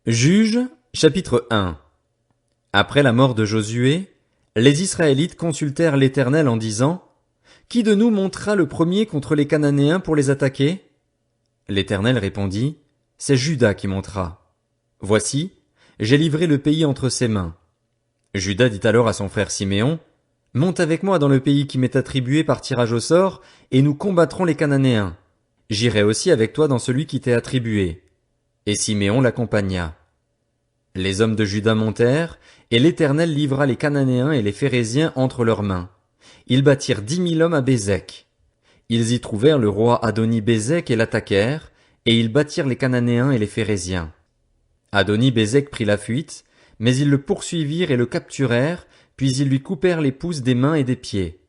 Juges, chapitre 1. Après la mort de Josué, les Israélites consultèrent l'Éternel en disant: Qui de nous montera le premier contre les Cananéens pour les attaquer? L'Éternel répondit: C'est Juda qui montera. Voici, j'ai livré le pays entre ses mains. Juda dit alors à son frère Siméon: Monte avec moi dans le pays qui m'est attribué par tirage au sort, et nous combattrons les Cananéens. J'irai aussi avec toi dans celui qui t'est attribué. Et Siméon l'accompagna. Les hommes de Juda montèrent, et l'Éternel livra les Cananéens et les Phéréziens entre leurs mains. Ils bâtirent 10 000 hommes à Bézek. Ils y trouvèrent le roi Adoni-Bézek et l'attaquèrent, et ils battirent les Cananéens et les Phéréziens. Adoni-Bézek prit la fuite, mais ils le poursuivirent et le capturèrent, puis ils lui coupèrent les pouces des mains et des pieds.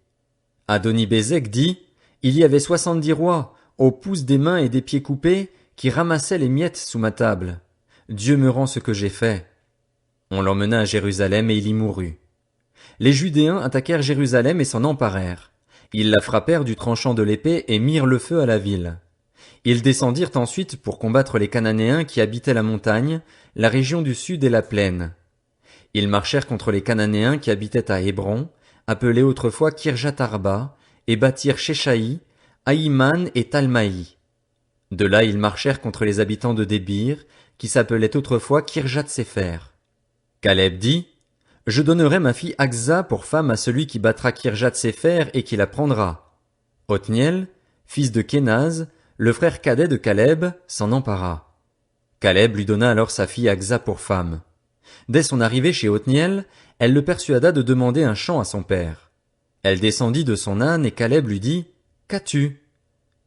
Adoni-Bézek dit: Il y avait 70 rois, aux pouces des mains et des pieds coupés, qui ramassaient les miettes sous ma table. Dieu me rend ce que j'ai fait. On l'emmena à Jérusalem et il y mourut. Les Judéens attaquèrent Jérusalem et s'en emparèrent. Ils la frappèrent du tranchant de l'épée et mirent le feu à la ville. Ils descendirent ensuite pour combattre les Cananéens qui habitaient la montagne, la région du sud et la plaine. Ils marchèrent contre les Cananéens qui habitaient à Hébron, appelée autrefois Kirjat-Arba, et bâtirent Sheshaï, Aïman et Talmaï. De là ils marchèrent contre les habitants de Débir, qui s'appelait autrefois Kirjat-Séfer. Caleb dit: Je donnerai ma fille Aksa pour femme à celui qui battra Kirjat-Séfer et qui la prendra. Othniel, fils de Kénaz, le frère cadet de Caleb, s'en empara. Caleb lui donna alors sa fille Aksa pour femme. Dès son arrivée chez Othniel, elle le persuada de demander un champ à son père. Elle descendit de son âne et Caleb lui dit: Qu'as-tu?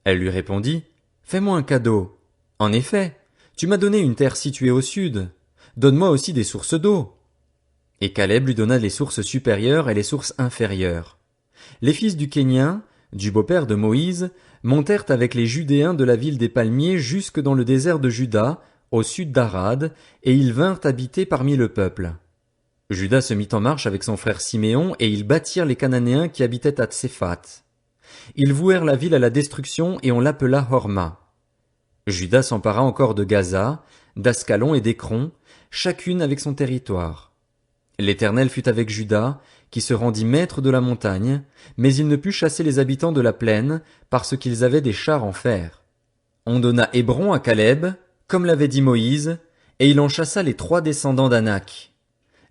Elle lui répondit: Fais-moi un cadeau. En effet, tu m'as donné une terre située au sud. Donne-moi aussi des sources d'eau. Et Caleb lui donna les sources supérieures et les sources inférieures. Les fils du Kénien, du beau-père de Moïse, montèrent avec les Judéens de la ville des palmiers jusque dans le désert de Juda, au sud d'Arad, et ils vinrent habiter parmi le peuple. Juda se mit en marche avec son frère Siméon, et ils battirent les Cananéens qui habitaient à Tséphat. Ils vouèrent la ville à la destruction, et on l'appela Horma. Juda s'empara encore de Gaza, d'Ascalon et d'Écron, chacune avec son territoire. L'Éternel fut avec Juda, qui se rendit maître de la montagne, mais il ne put chasser les habitants de la plaine, parce qu'ils avaient des chars en fer. On donna Hébron à Caleb, comme l'avait dit Moïse, et il en chassa les 3 descendants d'Anak.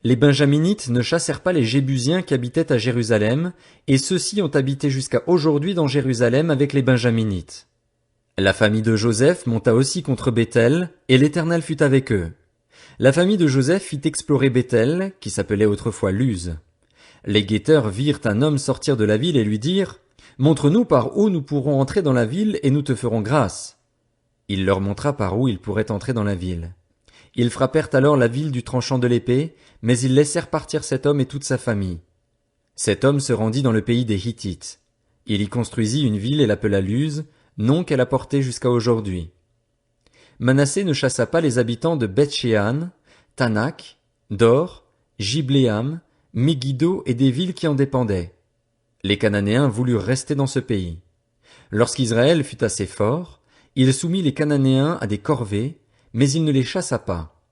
Les Benjaminites ne chassèrent pas les Jébusiens qui habitaient à Jérusalem, et ceux-ci ont habité jusqu'à aujourd'hui dans Jérusalem avec les Benjaminites. La famille de Joseph monta aussi contre Béthel, et l'Éternel fut avec eux. La famille de Joseph fit explorer Béthel, qui s'appelait autrefois Luz. Les guetteurs virent un homme sortir de la ville et lui dirent: Montre-nous par où nous pourrons entrer dans la ville et nous te ferons grâce. Il leur montra par où ils pourraient entrer dans la ville. Ils frappèrent alors la ville du tranchant de l'épée, mais ils laissèrent partir cet homme et toute sa famille. Cet homme se rendit dans le pays des Hittites. Il y construisit une ville et l'appela Luz, nom qu'elle a porté jusqu'à aujourd'hui. Manassé ne chassa pas les habitants de Beth-Shean, Tanak, Dor, Gibléam, Megiddo et des villes qui en dépendaient. Les Cananéens voulurent rester dans ce pays. Lorsqu'Israël fut assez fort, il soumit les Cananéens à des corvées, mais il ne les chassa pas.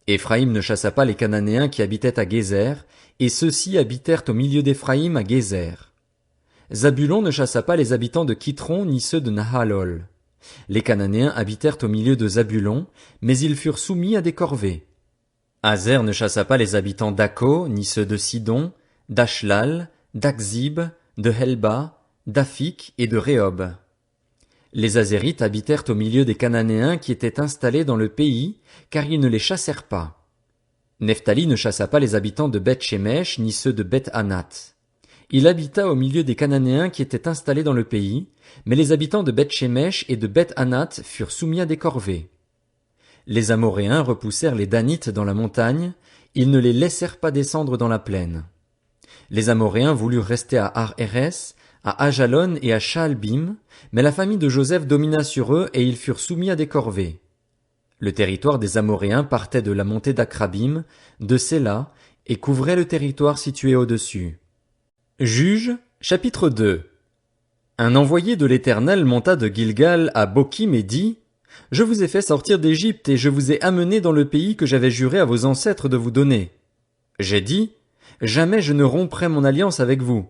Éphraïm ne chassa pas les Cananéens qui habitaient à Gézer, et ceux-ci habitèrent au milieu d'Éphraïm à Gézer. Zabulon ne chassa pas les habitants de Kitron ni ceux de Nahalol. Les Cananéens habitèrent au milieu de Zabulon, mais ils furent soumis à des corvées. Azer ne chassa pas les habitants d'Akko, ni ceux de Sidon, d'Ashlal, d'Akzib, de Helba, d'Afik et de Rehob. Les Azérites habitèrent au milieu des Cananéens qui étaient installés dans le pays, car ils ne les chassèrent pas. Nephtali ne chassa pas les habitants de Beth-Shemesh, ni ceux de Beth-Anath. Il habita au milieu des Cananéens qui étaient installés dans le pays, mais les habitants de Beth-Shemesh et de Beth-Anath furent soumis à des corvées. Les Amoréens repoussèrent les Danites dans la montagne, ils ne les laissèrent pas descendre dans la plaine. Les Amoréens voulurent rester à Ar-Hérès, à Ajalon et à Shaalbim, mais la famille de Joseph domina sur eux et ils furent soumis à des corvées. Le territoire des Amoréens partait de la montée d'Akrabim, de Séla, et couvrait le territoire situé au-dessus. Juges, chapitre 2. Un envoyé de l'Éternel monta de Gilgal à Bokim et dit: Je vous ai fait sortir d'Égypte et je vous ai amené dans le pays que j'avais juré à vos ancêtres de vous donner. J'ai dit, jamais je ne romprai mon alliance avec vous.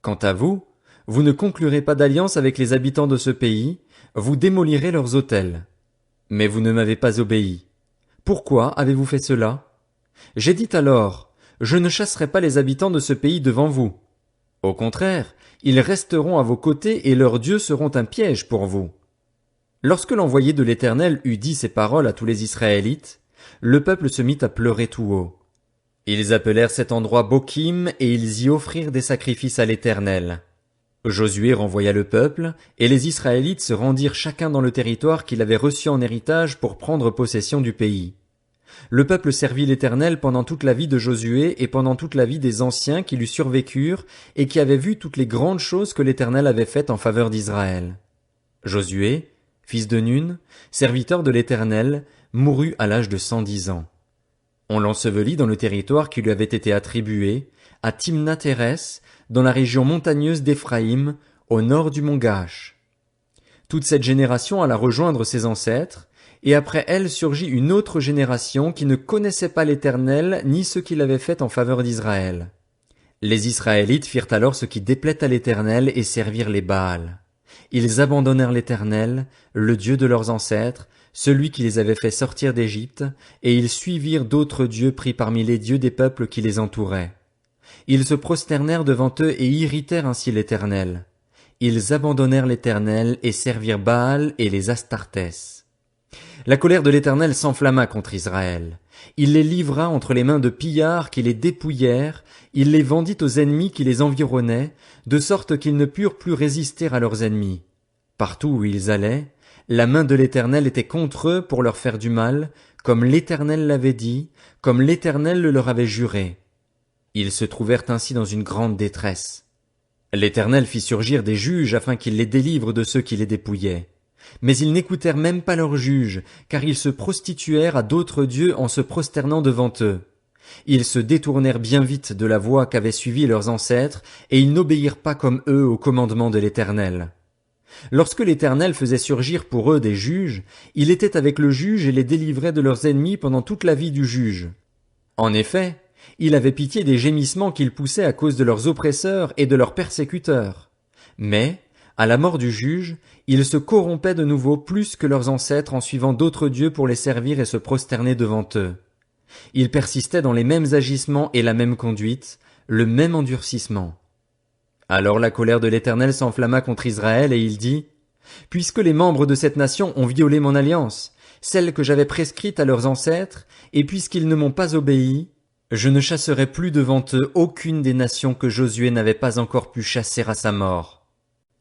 Quant à vous, vous ne conclurez pas d'alliance avec les habitants de ce pays, vous démolirez leurs autels. Mais vous ne m'avez pas obéi. Pourquoi avez-vous fait cela? J'ai dit alors, je ne chasserai pas les habitants de ce pays devant vous. Au contraire, ils resteront à vos côtés et leurs dieux seront un piège pour vous. Lorsque l'envoyé de l'Éternel eut dit ces paroles à tous les Israélites, le peuple se mit à pleurer tout haut. Ils appelèrent cet endroit Bokim et ils y offrirent des sacrifices à l'Éternel. Josué renvoya le peuple, et les Israélites se rendirent chacun dans le territoire qu'il avait reçu en héritage pour prendre possession du pays. Le peuple servit l'Éternel pendant toute la vie de Josué et pendant toute la vie des anciens qui lui survécurent et qui avaient vu toutes les grandes choses que l'Éternel avait faites en faveur d'Israël. Josué, fils de Nun, serviteur de l'Éternel, mourut à l'âge de 110 ans. On l'ensevelit dans le territoire qui lui avait été attribué, à Timnath-Hérès, dans la région montagneuse d'Éphraïm, au nord du mont Gaash. Toute cette génération alla rejoindre ses ancêtres, et après elle surgit une autre génération qui ne connaissait pas l'Éternel ni ce qu'il avait fait en faveur d'Israël. Les Israélites firent alors ce qui déplaît à l'Éternel et servirent les Baals. Ils abandonnèrent l'Éternel, le Dieu de leurs ancêtres, celui qui les avait fait sortir d'Égypte, et ils suivirent d'autres dieux pris parmi les dieux des peuples qui les entouraient. Ils se prosternèrent devant eux et irritèrent ainsi l'Éternel. Ils abandonnèrent l'Éternel et servirent Baal et les Astartés. La colère de l'Éternel s'enflamma contre Israël. Il les livra entre les mains de pillards qui les dépouillèrent, il les vendit aux ennemis qui les environnaient, de sorte qu'ils ne purent plus résister à leurs ennemis. Partout où ils allaient, la main de l'Éternel était contre eux pour leur faire du mal, comme l'Éternel l'avait dit, comme l'Éternel le leur avait juré. Ils se trouvèrent ainsi dans une grande détresse. L'Éternel fit surgir des juges afin qu'ils les délivrent de ceux qui les dépouillaient. Mais ils n'écoutèrent même pas leurs juges, car ils se prostituèrent à d'autres dieux en se prosternant devant eux. Ils se détournèrent bien vite de la voie qu'avaient suivie leurs ancêtres, et ils n'obéirent pas comme eux au commandement de l'Éternel. Lorsque l'Éternel faisait surgir pour eux des juges, il était avec le juge et les délivrait de leurs ennemis pendant toute la vie du juge. En effet, il avait pitié des gémissements qu'ils poussaient à cause de leurs oppresseurs et de leurs persécuteurs. Mais, à la mort du juge, ils se corrompaient de nouveau plus que leurs ancêtres en suivant d'autres dieux pour les servir et se prosterner devant eux. Ils persistaient dans les mêmes agissements et la même conduite, le même endurcissement. Alors la colère de l'Éternel s'enflamma contre Israël et il dit, « Puisque les membres de cette nation ont violé mon alliance, celle que j'avais prescrite à leurs ancêtres, et puisqu'ils ne m'ont pas obéi, je ne chasserai plus devant eux aucune des nations que Josué n'avait pas encore pu chasser à sa mort.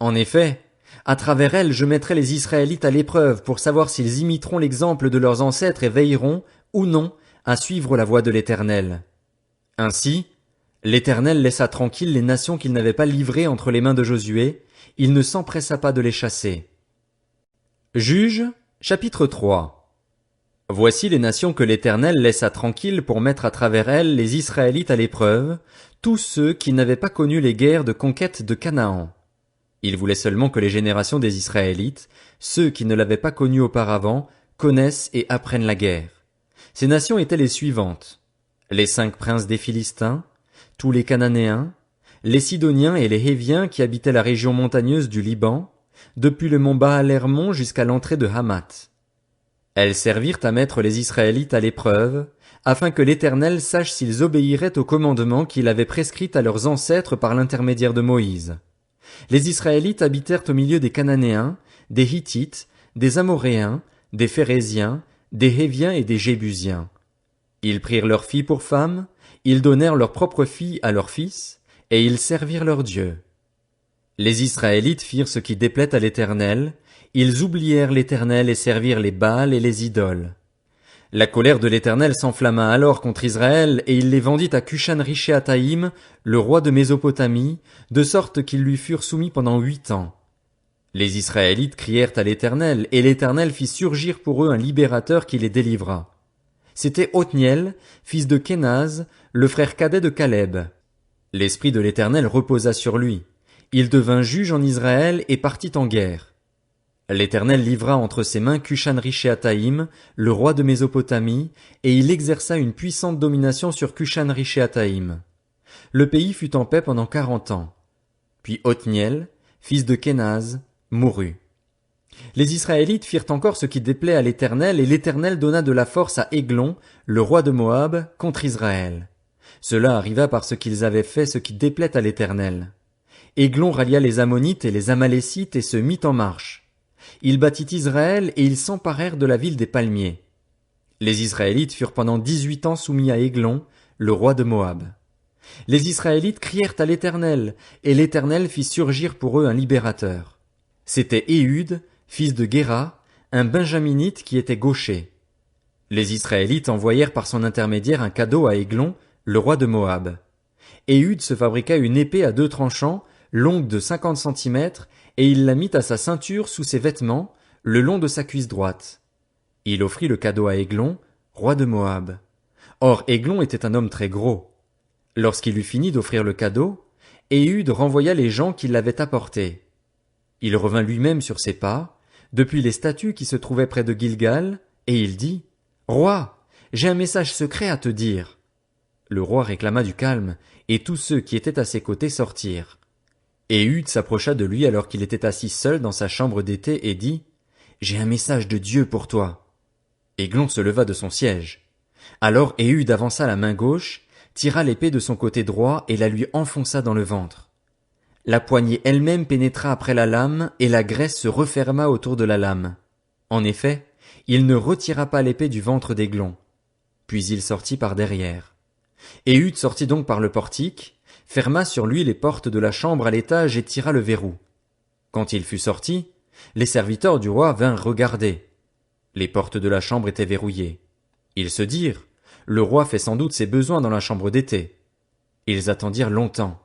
En effet, à travers elles je mettrai les Israélites à l'épreuve pour savoir s'ils imiteront l'exemple de leurs ancêtres et veilleront, ou non, à suivre la voie de l'Éternel. » Ainsi, l'Éternel laissa tranquilles les nations qu'il n'avait pas livrées entre les mains de Josué, il ne s'empressa pas de les chasser. Juges, chapitre 3. Voici les nations que l'Éternel laissa tranquilles pour mettre à travers elles les Israélites à l'épreuve, tous ceux qui n'avaient pas connu les guerres de conquête de Canaan. Il voulait seulement que les générations des Israélites, ceux qui ne l'avaient pas connu auparavant, connaissent et apprennent la guerre. Ces nations étaient les suivantes: les 5 princes des Philistins, tous les Cananéens, les Sidoniens et les Héviens qui habitaient la région montagneuse du Liban, depuis le mont Baal-Hermon jusqu'à l'entrée de Hamath. Elles servirent à mettre les Israélites à l'épreuve, afin que l'Éternel sache s'ils obéiraient au commandement qu'il avait prescrit à leurs ancêtres par l'intermédiaire de Moïse. Les Israélites habitèrent au milieu des Cananéens, des Hittites, des Amoréens, des Phéréziens, des Héviens et des Jébusiens. Ils prirent leurs filles pour femmes, ils donnèrent leurs propres filles à leurs fils, et ils servirent leurs dieux. Les Israélites firent ce qui déplaît à l'Éternel, ils oublièrent l'Éternel et servirent les Baals et les idoles. La colère de l'Éternel s'enflamma alors contre Israël, et il les vendit à Cushan-Rishéataïm, le roi de Mésopotamie, de sorte qu'ils lui furent soumis pendant 8 ans. Les Israélites crièrent à l'Éternel, et l'Éternel fit surgir pour eux un libérateur qui les délivra. C'était Othniel, fils de Kénaz, le frère cadet de Caleb. L'esprit de l'Éternel reposa sur lui. Il devint juge en Israël et partit en guerre. L'Éternel livra entre ses mains Cushan-Rishéataïm, le roi de Mésopotamie, et il exerça une puissante domination sur Cushan-Rishéataïm. Le pays fut en paix pendant 40 ans. Puis Othniel, fils de Kénaz, mourut. Les Israélites firent encore ce qui déplaît à l'Éternel, et l'Éternel donna de la force à Églon, le roi de Moab, contre Israël. Cela arriva parce qu'ils avaient fait ce qui déplaît à l'Éternel. Églon rallia les Ammonites et les Amalécites et se mit en marche. Il battit Israël et ils s'emparèrent de la ville des palmiers. Les Israélites furent pendant 18 ans soumis à Églon, le roi de Moab. Les Israélites crièrent à l'Éternel, et l'Éternel fit surgir pour eux un libérateur. C'était Éhud, fils de Guéra, un benjaminite qui était gaucher. Les Israélites envoyèrent par son intermédiaire un cadeau à Églon, le roi de Moab. Éhud se fabriqua une épée à 2 tranchants, longue de 50 centimètres, et il la mit à sa ceinture sous ses vêtements, le long de sa cuisse droite. Il offrit le cadeau à Églon, roi de Moab. Or Églon était un homme très gros. Lorsqu'il eut fini d'offrir le cadeau, Éhud renvoya les gens qui l'avaient apporté. Il revint lui-même sur ses pas, depuis les statues qui se trouvaient près de Gilgal, et il dit, « Roi, j'ai un message secret à te dire. » Le roi réclama du calme, et tous ceux qui étaient à ses côtés sortirent. Éhud s'approcha de lui alors qu'il était assis seul dans sa chambre d'été et dit, « J'ai un message de Dieu pour toi. » Églon se leva de son siège. Alors Éhud avança la main gauche, tira l'épée de son côté droit et la lui enfonça dans le ventre. La poignée elle-même pénétra après la lame et la graisse se referma autour de la lame. En effet, il ne retira pas l'épée du ventre d'Églon. Puis il sortit par derrière. Éhud sortit donc par le portique, ferma sur lui les portes de la chambre à l'étage et tira le verrou. Quand il fut sorti, les serviteurs du roi vinrent regarder. Les portes de la chambre étaient verrouillées. Ils se dirent, le roi fait sans doute ses besoins dans la chambre d'été. Ils attendirent longtemps.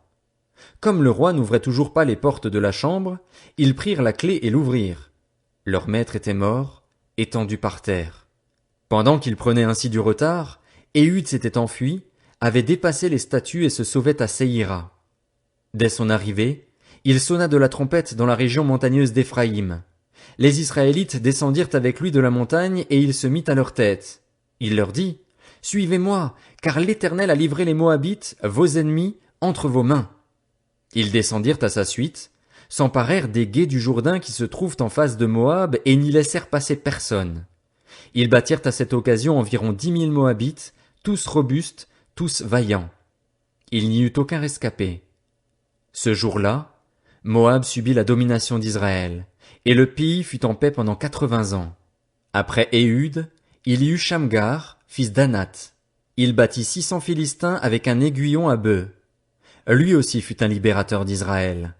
Comme le roi n'ouvrait toujours pas les portes de la chambre, ils prirent la clé et l'ouvrirent. Leur maître était mort, étendu par terre. Pendant qu'ils prenaient ainsi du retard, Éhud s'était enfui, avait dépassé les statues et se sauvait à Séhira. Dès son arrivée, il sonna de la trompette dans la région montagneuse d'Éphraïm. Les Israélites descendirent avec lui de la montagne et il se mit à leur tête. Il leur dit, « Suivez-moi, car l'Éternel a livré les Moabites, vos ennemis, entre vos mains. » Ils descendirent à sa suite, s'emparèrent des gués du Jourdain qui se trouvent en face de Moab et n'y laissèrent passer personne. Ils battirent à cette occasion environ 10 000 Moabites, tous robustes, tous vaillants. Il n'y eut aucun rescapé. Ce jour-là, Moab subit la domination d'Israël, et le pays fut en paix pendant 80 ans. Après Éhud, il y eut Shamgar, fils d'Anath. Il battit 600 Philistins avec un aiguillon à bœuf. Lui aussi fut un libérateur d'Israël.